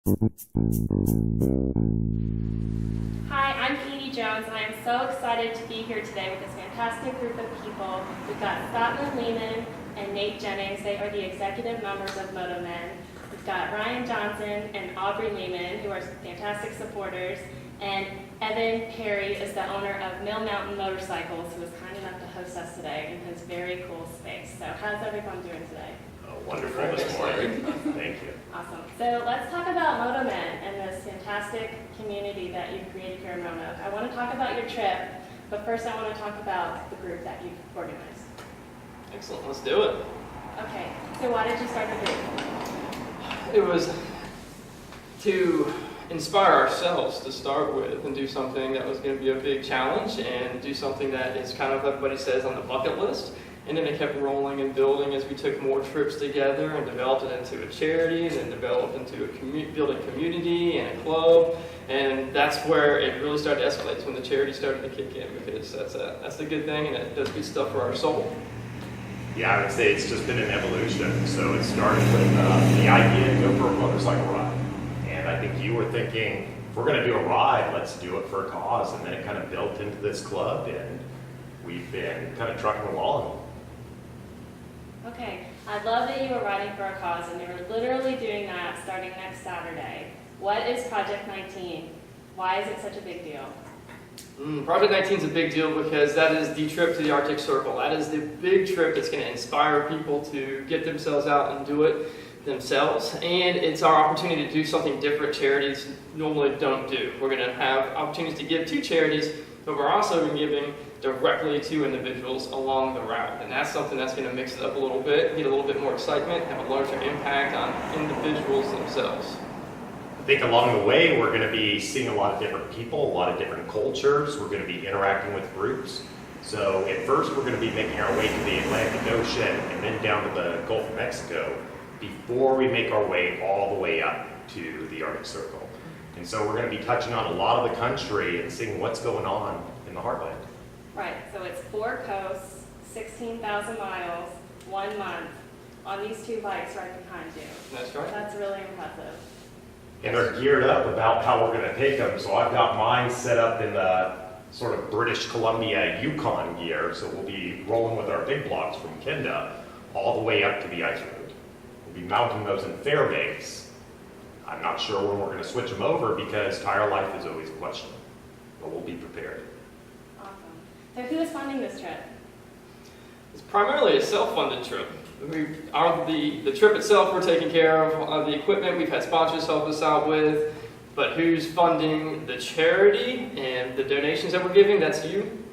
Hi, I'm Katie Jones, and I am so excited to be here today with this fantastic group of people. We've got Scotland Lehman and Nate Jennings. They are the executive members of MOTO.MEN. We've got Ryan Johnson and Aubrey Lehman, who are fantastic supporters, and Evan Perry is the owner of Mill Mountain Motorcycles, who was kind enough to host us today in his very cool space. So how's everyone doing today? Wonderful this morning. Thank you. Awesome. So let's talk about MOTO.MEN and this fantastic community that you've created here in Roanoke. I want to talk about your trip, but first I want to talk about the group that you've organized. Excellent, let's do it. Okay, so why did you start the group? It was to inspire ourselves to start with and do something that was going to be a big challenge and do something that is kind of, everybody says, on the bucket list. And then it kept rolling and building as we took more trips together and developed it into a charity and then developed into building community and a club. And that's where it really started to escalate, is when the charity started to kick in, because that's the good thing, and it does good stuff for our soul. Yeah, I would say it's just been an evolution. So it started with the idea to go for a motorcycle ride. And I think you were thinking, if we're going to do a ride, let's do it for a cause. And then it kind of built into this club, and we've been kind of trucking along. Okay, I love that you were riding for a cause, and you're literally doing that starting next Saturday. What is Project 19? Why is it such a big deal? Project 19 is a big deal because that is the trip to the Arctic Circle. That is the big trip that's going to inspire people to get themselves out and do it themselves. And it's our opportunity to do something different charities normally don't do. We're going to have opportunities to give to charities, but we're also giving directly to individuals along the route. And that's something that's going to mix it up a little bit, get a little bit more excitement, have a larger impact on individuals themselves. I think along the way, we're going to be seeing a lot of different people, a lot of different cultures. We're going to be interacting with groups. So at first, we're going to be making our way to the Atlantic Ocean and then down to the Gulf of Mexico before we make our way all the way up to the Arctic Circle. And so we're going to be touching on a lot of the country and seeing what's going on in the heartland. Right, so it's 4 coasts, 16,000 miles, 1 month, on these 2 bikes right behind you. That's right. That's really impressive. And they're geared up about how we're going to take them. So I've got mine set up in the sort of British Columbia Yukon gear. So we'll be rolling with our big blocks from Kenda all the way up to the ice road. We'll be mounting those in Fairbanks. I'm not sure when we're going to switch them over because tire life is always a question, but we'll be prepared. Awesome. So who is funding this trip? It's primarily a self-funded trip. The trip itself we're taking care of. The equipment we've had sponsors help us out with, but who's funding the charity and the donations that we're giving? That's you,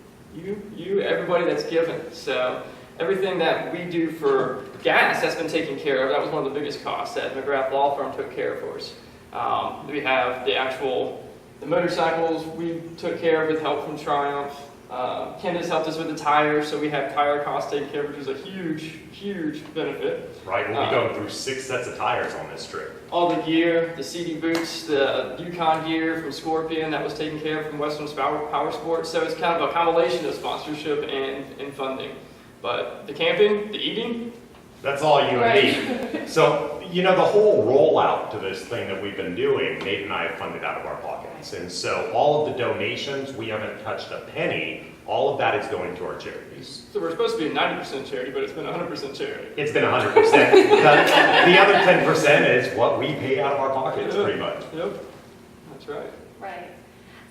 everybody that's given. So everything that we do for gas has been taken care of. That was one of the biggest costs that McGrath Law Firm took care of for us. We have the motorcycles we took care of with help from Triumph. Kenda's helped us with the tires, so we have tire costs taken care of, which is a huge benefit. Right, we'll be going through 6 sets of tires on this trip. All the gear, the CD boots, the Yukon gear from Scorpion, that was taken care of from Western Power Sports. So it's kind of a combination of sponsorship and funding. But the camping, the eating, that's all you and me. So, the whole rollout to this thing that we've been doing, Nate and I have funded out of our pockets. And so all of the donations, we haven't touched a penny. All of that is going to our charities. So we're supposed to be a 90% charity, but it's been 100% charity. It's been 100%. The other 10% is what we pay out of our pockets, pretty much. Yep, that's right. Right.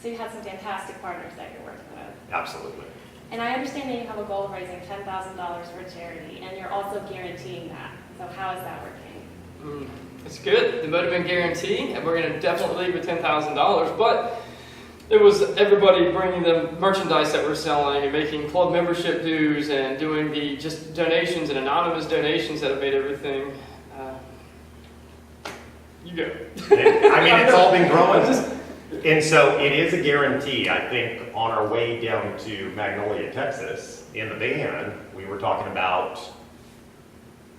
So you have some fantastic partners that you're working with. Absolutely. And I understand that you have a goal of raising $10,000 for charity, and you're also guaranteeing that. So how is that working? It's good. The MOTO.MEN guarantee, and we're going to definitely leave with $10,000, but it was everybody bringing the merchandise that we're selling and making club membership dues and doing the just donations and anonymous donations that have made everything. You go. It's all been growing. And so it is a guarantee. I think on our way down to Magnolia, Texas, in the van, we were talking about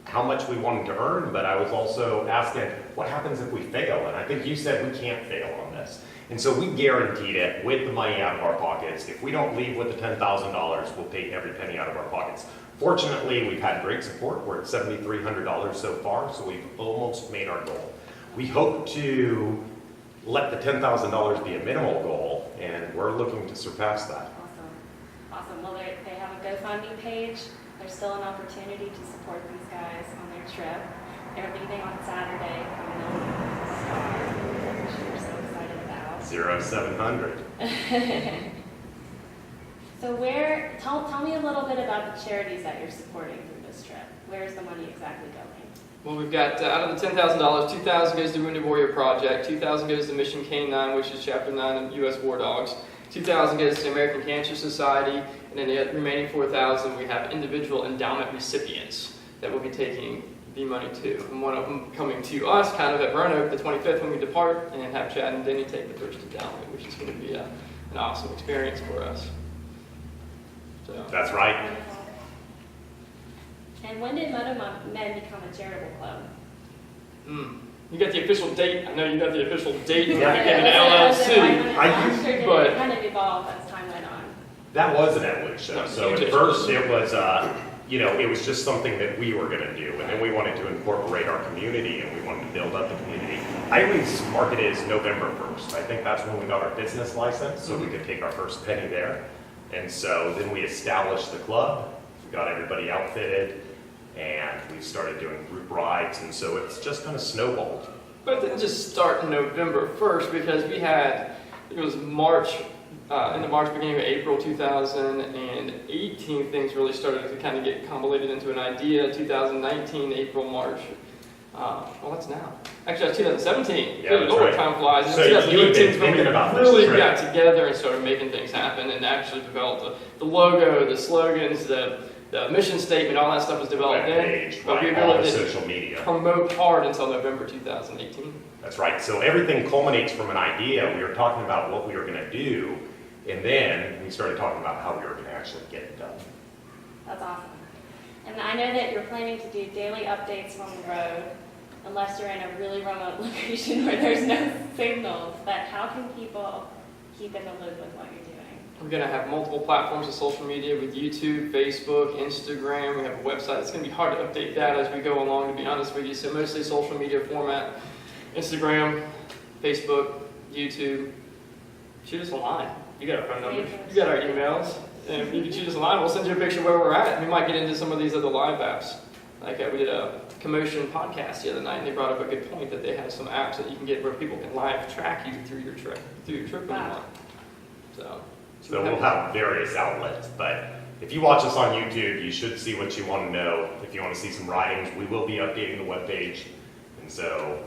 how much we wanted to earn, but I was also asking, what happens if we fail? And I think you said we can't fail on this. And so we guaranteed it with the money out of our pockets. If we don't leave with the $10,000, we'll pay every penny out of our pockets. Fortunately, we've had great support. We're at $7,300 so far, so we've almost made our goal. we hope to let the $10,000 be a minimal goal, and we're looking to surpass that. Awesome. Well, they have a GoFundMe page. There's still an opportunity to support these guys on their trip. They're leaving on Saturday, coming over to Star, which we're so excited about. 0700. So tell me a little bit about the charities that you're supporting through this trip. Where is the money exactly going? Well, we've got, out of the $10,000, $2,000 goes to Wounded Warrior Project, $2,000 goes to Mission K-9, which is Chapter 9 of U.S. War Dogs, $2,000 goes to the American Cancer Society, and then the remaining $4,000 we have individual endowment recipients that will be taking the money to. And one of them coming to us kind of at Roanoke the 25th when we depart, and have Chad and Denny take the first endowment, which is going to be an awesome experience for us. So. That's right. Wonderful. And when did MOTO.MEN become a charitable club? You got the official date. I know you got the official date. Yeah. Became an LLC. I'm sure but- it kind of evolved as time went on. That was an Atwood show. No, So huge at first it was, it was just something that we were going to do, and then we wanted to incorporate our community, and we wanted to build up the community. I always mark it as November 1st. I think that's when we got our business license, so we could take our first penny there. And so then we established the club, we got everybody outfitted, and we started doing group rides, and so it's just kind of snowballed. But it didn't just start November 1st because we had, it was March, in the March, beginning of April 2018, things really started to kind of get convoluted into an idea. 2019, April, March. Well, that's now. Actually, that's 2017. Yeah, Good that's Lord, right. time flies. So you had been 2018 is when thinking we about this really trip. got together and started making things happen and actually developed the logo, the slogans, the mission statement, all that stuff was developed then. Webpage, But we right, all really the didn't social media. promote hard until November 2018. That's right. So everything culminates from an idea. We were talking about what we were going to do, and then we started talking about how we were going to actually get it done. That's awesome. And I know that you're planning to do daily updates from the road, unless you're in a really remote location where there's no signals. But how can people keep in the loop with what you're doing? We're going to have multiple platforms of social media with YouTube, Facebook, Instagram. We have a website. It's going to be hard to update that as we go along, to be honest with you. So mostly social media format, Instagram, Facebook, YouTube. Shoot us a line. You got our phone numbers. You got our emails. And if you can shoot us a line, we'll send you a picture of where we're at. We might get into some of these other live apps. Like we did a Commotion podcast the other night, and they brought up a good point that they have some apps that you can get where people can live track you through your trip when you want. So We'll have various outlets, but if you watch us on YouTube, you should see what you want to know. If you want to see some writings, we will be updating the webpage. And so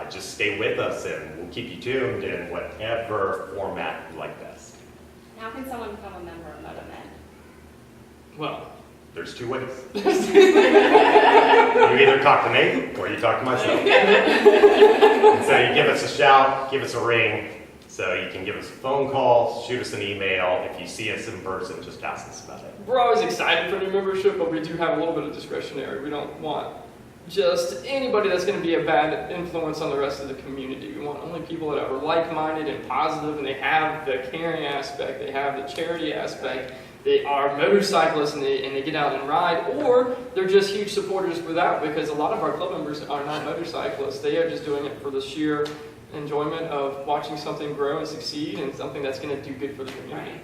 just stay with us, and we'll keep you tuned in whatever format you like best. How can someone become a member of MOTO.MEN? well, There's two ways. You either talk to Nate or you talk to myself. And so you give us a shout, give us a ring. So you can give us a phone call, shoot us an email. If you see us in person, just ask us about it. we're always excited for new membership, but we do have a little bit of discretionary. We don't want just anybody that's going to be a bad influence on the rest of the community. We want only people that are like-minded and positive, and they have the caring aspect, they have the charity aspect, they are motorcyclists and they get out and ride, or they're just huge supporters for that, because a lot of our club members are not motorcyclists. They are just doing it for the sheer enjoyment of watching something grow and succeed, and something that's going to do good for the community.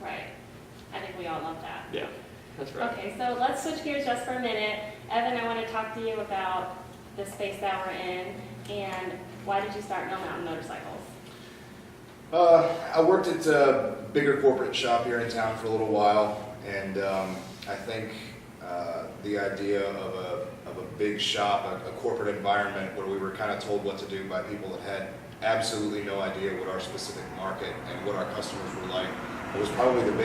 Right. I think we all love that. Yeah, that's right. Okay, so let's switch gears just for a minute. Evan, I want to talk to you about the space that we're in, and why did you start Mill Mountain Motorcycles? I worked at a bigger corporate shop here in town for a little while, and I think the idea of a big shop, a corporate environment where we were kind of told what to do by people that had absolutely no idea what our specific market and what our customers were like, it was probably the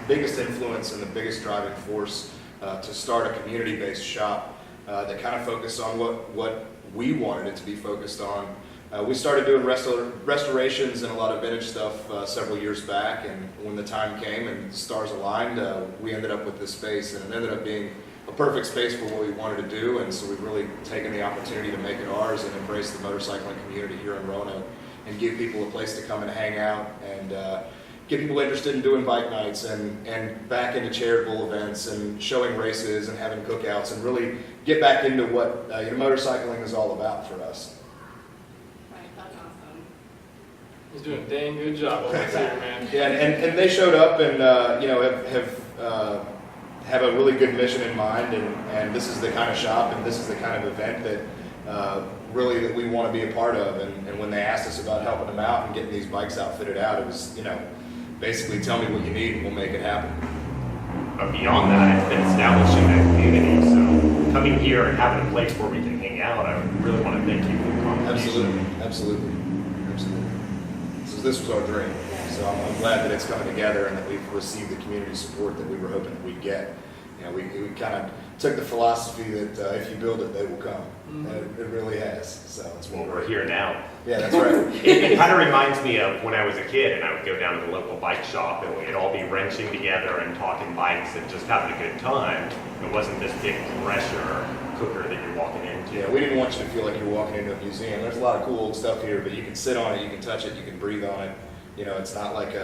biggest influence and the biggest driving force to start a community-based shop that kind of focused on what we wanted it to be focused on. We started doing restorations and a lot of vintage stuff several years back, and when the time came and the stars aligned, we ended up with this space, and it ended up being a perfect space for what we wanted to do. And so we've really taken the opportunity to make it ours and embrace the motorcycling community here in Roanoke and give people a place to come and hang out, and get people interested in doing bike nights and back into charitable events and showing races and having cookouts, and really get back into what motorcycling is all about for us. That's awesome. He's doing a dang good job over there, man. Yeah, and they showed up and have a really good mission in mind, and this is the kind of shop and this is the kind of event that really that we want to be a part of. And when they asked us about helping them out and getting these bikes outfitted out, it was basically tell me what you need and we'll make it happen. But beyond that, it's been establishing that community. So coming here and having a place where we can hang out, I really want to thank you for the contribution. Absolutely. So this was our dream. So I'm glad that it's coming together and that we've received the community support that we were hoping that we'd get. We kind of took the philosophy that if you build it, they will come. And it really has. So it's Well, we're here now. Yeah, that's right. It kind of reminds me of when I was a kid and I would go down to the local bike shop and we'd all be wrenching together and talking bikes and just having a good time. It wasn't this big pressure cooker that you're walking into. Yeah, we didn't want you to feel like you're walking into a museum. There's a lot of cool old stuff here, but you can sit on it, you can touch it, you can breathe on it. It's not like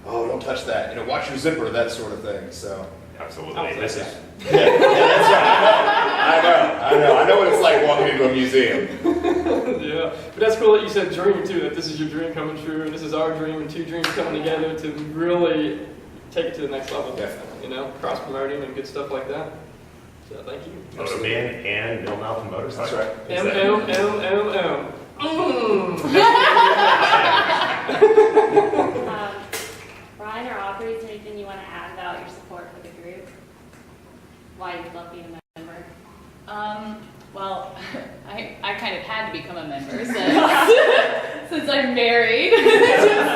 oh, don't touch that. Watch your zipper, that sort of thing. So. Absolutely. This is Yeah, that's right. I know what it's like walking into a museum. Yeah, but that's cool that you said dream too, that this is your dream coming true, and this is our dream, and two dreams coming together to really take it to the next level. Definitely. Cross promoting and good stuff like that. So thank you. MOTO.MEN and Mill Mountain Motorcycle. That's right. M. Brian or Aubrey, is there anything you want to add about your support for the group? Why you love being a member? Well, I kind of had to become a member since I'm married to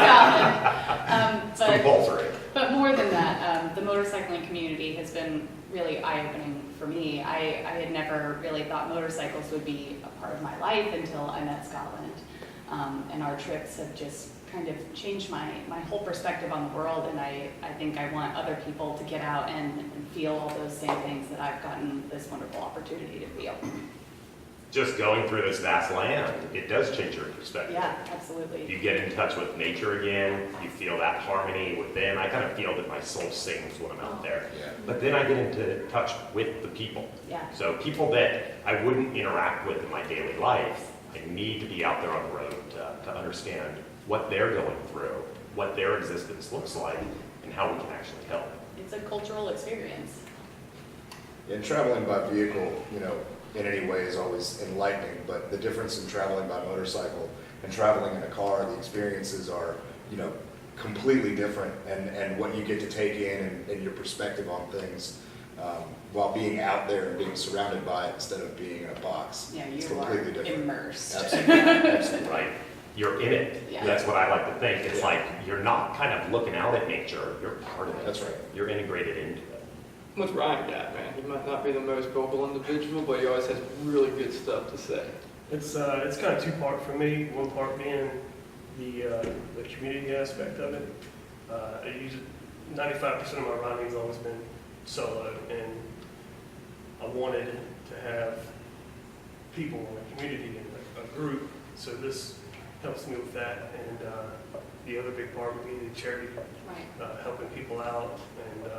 Scotland. It's compulsory. But more than that, the motorcycling community has been really eye-opening for me. I had never really thought motorcycles would be a part of my life until I met Scotland. And our trips have just kind of changed my whole perspective on the world, and I think I want other people to get out and feel all those same things that I've gotten this wonderful opportunity to feel. Just going through this vast land, it does change your perspective. Yeah, absolutely. You get in touch with nature again, you feel that harmony within. I kind of feel that my soul sings when I'm out there. Yeah. But then I get into touch with the people. Yeah. So people that I wouldn't interact with in my daily life, I need to be out there on the road to understand what they're going through, what their existence looks like, and how we can actually help. It's a cultural experience. And traveling by vehicle, in any way is always enlightening, but the difference in traveling by motorcycle and traveling in a car, the experiences are, completely different, and what you get to take in and your perspective on things while being out there and being surrounded by it instead of being in a box. Yeah, It's you are completely different. immersed. Absolutely. Right? You're in it. Yeah. That's what I like to think. It's Yeah. like you're not kind of looking out at nature, you're part of it. That's right. You're integrated into it. What's Ryan got, man? He might not be the most vocal individual, but he always has really good stuff to say. It's kind of two-part for me. One part being the community aspect of it. I use it. 95% of my riding's always been solo, and I wanted to have people in the community and a group. So this helps me with that. And the other big part would be the charity, Right. helping people out and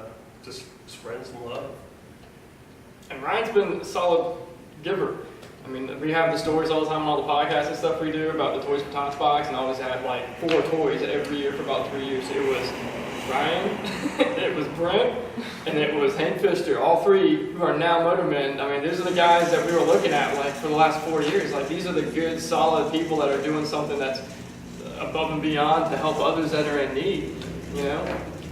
just spreading some love. And Ryan's been a solid giver. I mean, we have the stories all the time on all the podcasts and stuff we do about the Toys for Tots box, and I always had like 4 toys every year for about 3 years. It was Ryan, it was Brent, and it was Hank Pfister, all 3 who are now MOTO.MEN. I mean, these are the guys that we were looking at like for the last 4 years. Like, these are the good, solid people that are doing something that's above and beyond to help others that are in need,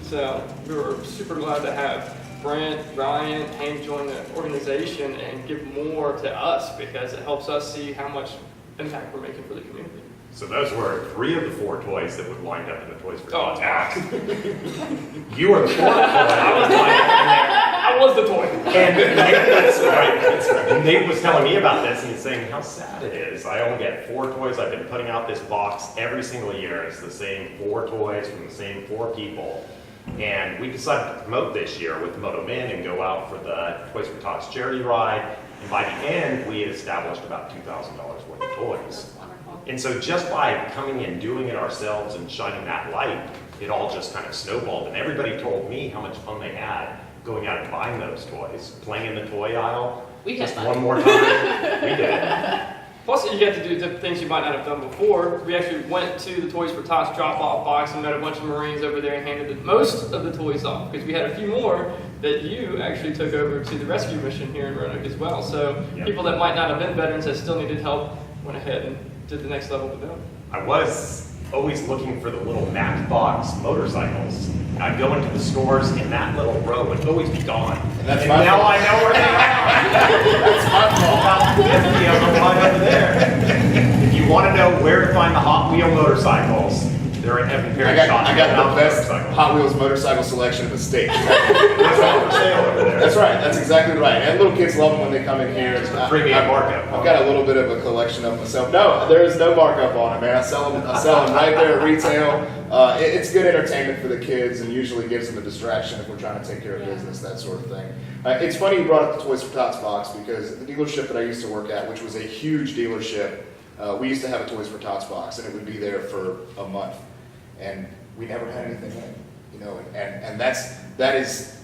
So we were super glad to have Brent, Ryan, Hank join the organization and give more to us, because it helps us see how much impact we're making for the community. So those were 3 of the 4 toys that would wind up in the Toys for Oh, Tots box. You are the 4th toy. I was winding up in there. I was the toy. And that's right. Nate was telling me about this and he's saying how sad it is. I only get 4 toys. I've been putting out this box every single year. It's the same 4 toys from the same 4 people. And we decided to promote this year with MOTO.MEN and go out for the Toys for Tots charity ride. And by the end, we had established about $2,000 worth of toys. That's wonderful. And so just by coming and doing it ourselves and shining that light, it all just kind of snowballed. And everybody told me how much fun they had going out and buying those toys, playing in the toy aisle. We had Just fun. one more time. We did. Plus, you get to do different things you might not have done before. We actually went to the Toys for Tots drop-off box and met a bunch of Marines over there and handed most of the toys off, because we had a few more that you actually took over to the rescue mission here in Roanoke as well. So Yep. people that might not have been veterans that still needed help went ahead and did the next level with them. I was always looking for the little Matchbox motorcycles. I'd go into the stores and that little row would always be gone. And that's And my now fault. I know where they are. That's my fault. About 50 of them right over there. If you want to know where to find the Hot Wheel motorcycles, they're at Evan Perry Shop. I got the best Motorcycles. Hot Wheels motorcycle selection in the state. That's all for sale over there. That's right. That's exactly right. And little kids love them when they come in here. It's a premium markup. I've got a little bit of a collection of myself. No, there is no markup on it, man. I sell them right there at retail. It's good entertainment for the kids and usually gives them a distraction if we're trying to take care of business, that sort of thing. It's funny you brought up the Toys for Tots box, because the dealership that I used to work at, which was a huge dealership, we used to have a Toys for Tots box, and it would be there for a month, and we never had anything in it, you know. And that is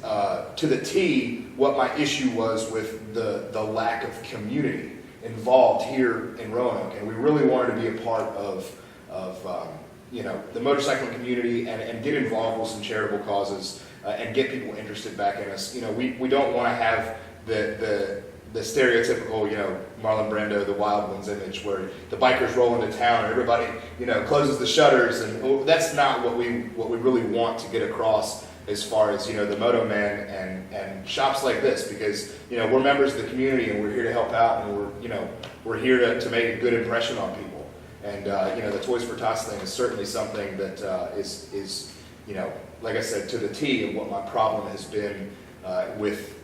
to the T what my issue was with the lack of community involved here in Roanoke, and we really wanted to be a part of you know, the motorcycling community and get involved with some charitable causes and get people interested back in us. You know, we don't want to have the stereotypical, you know, Marlon Brando, the Wild Ones image where the bikers roll into town and everybody, you know, closes the shutters, and that's not what we really want to get across as far as, you know, the MOTO.MEN and shops like this, because, you know, we're members of the community and we're here to help out, and we're here to make a good impression on people. And, you know, the Toys for Tots thing is certainly something that is, you know, like I said, to the T of what my problem has been with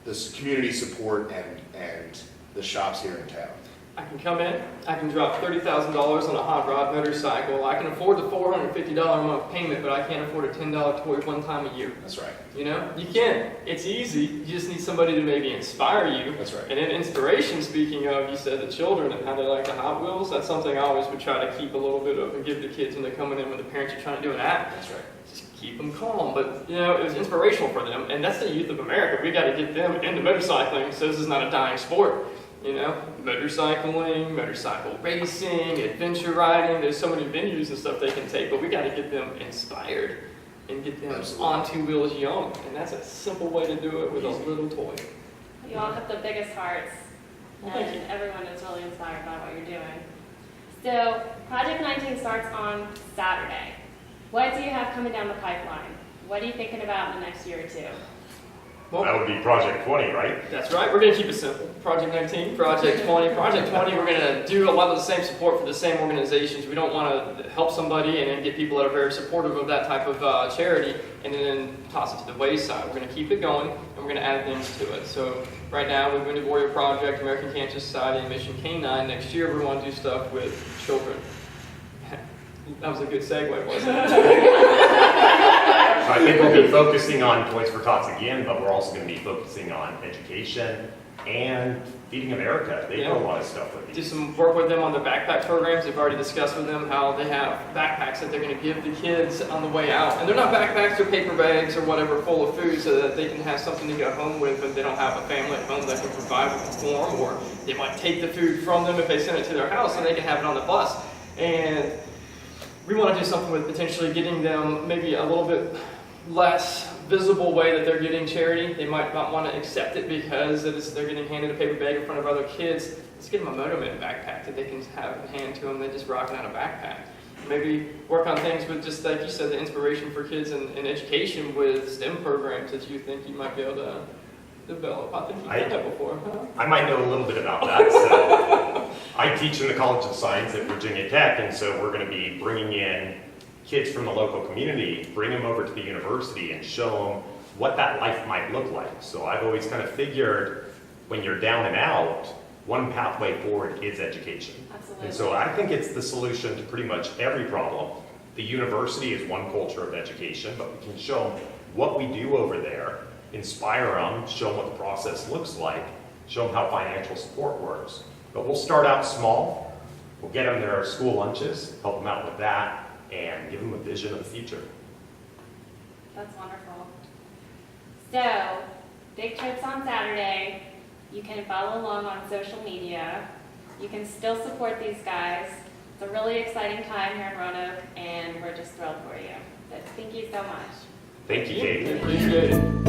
this community support and the shops here in town. I can come in, I can drop $30,000 on a hot rod motorcycle, I can afford the $450 a month payment, but I can't afford a $10 toy one time a year. That's right. You know, you can. It's easy. You just need somebody to maybe inspire you. That's right. And then inspiration, speaking of, you said the children and how they like the Hot Wheels. That's something I always would try to keep a little bit of and give the kids when they're coming in when the parents are trying to do an act. That's right. Just keep them calm. But, you know, it was inspirational for them. And that's the youth of America. We got to get them into motorcycling so this is not a dying sport. You know, motorcycling, motorcycle racing, adventure riding. There's so many venues and stuff they can take, but we got to get them inspired and get them Absolutely. on two wheels young. And that's a simple way to do it with a little toy. You all have the biggest hearts, Well, thank you. and everyone is really inspired by what you're doing. So, Project 19 starts on Saturday. What do you have coming down the pipeline? What are you thinking about in the next year or two? Well, That would be Project 20, right? that's right. We're going to keep it simple. Project 19, Project 20. Project 20, we're going to do a lot of the same support for the same organizations. We don't want to help somebody and then get people that are very supportive of that type of charity and then toss it to the wayside. We're going to keep it going, and we're going to add things to it. So right now, we're doing the Warrior Project, American Cancer Society, and Mission K9. Next year, we want to do stuff with children. That was a good segue, wasn't it? So I think we'll be focusing on Toys for Tots again, but we're also going to be focusing on education and Feeding America. They do a lot of stuff with Do these. some work with them on the backpack programs. They've already discussed with them how they have backpacks that they're going to give the kids on the way out. And they're not backpacks, they're paper bags or whatever full of food so that they can have something to go home with if they don't have a family at home that can provide for them. Or they might take the food from them if they send it to their house and they can have it on the bus. And we want to do something with potentially getting them maybe a little bit less visible way that they're getting charity. They might not want to accept it because they're getting handed a paper bag in front of other kids. Let's get them a MOTO.MEN backpack that they can have in hand to them. They just rocking out a backpack. Maybe work on things with just like you said, the inspiration for kids and education with STEM programs that you think you might be able to develop. I think you've done that before. Huh? I might know a little bit about that. So I teach in the College of Science at Virginia Tech, and so we're going to be bringing in kids from the local community, bring them over to the university and show them what that life might look like. So I've always kind of figured when you're down and out, one pathway forward is education. Absolutely. And so I think it's the solution to pretty much every problem. The university is one culture of education, but we can show them what we do over there, inspire them, show them what the process looks like, show them how financial support works. But we'll start out small. We'll get them their school lunches, help them out with that, and give them a vision of the future. That's wonderful. So, big trips on Saturday. You can follow along on social media. you can still support these guys. It's a really exciting time here in Roanoke, and we're just thrilled for you. So thank you so much. Thank you, Kate. Appreciate it.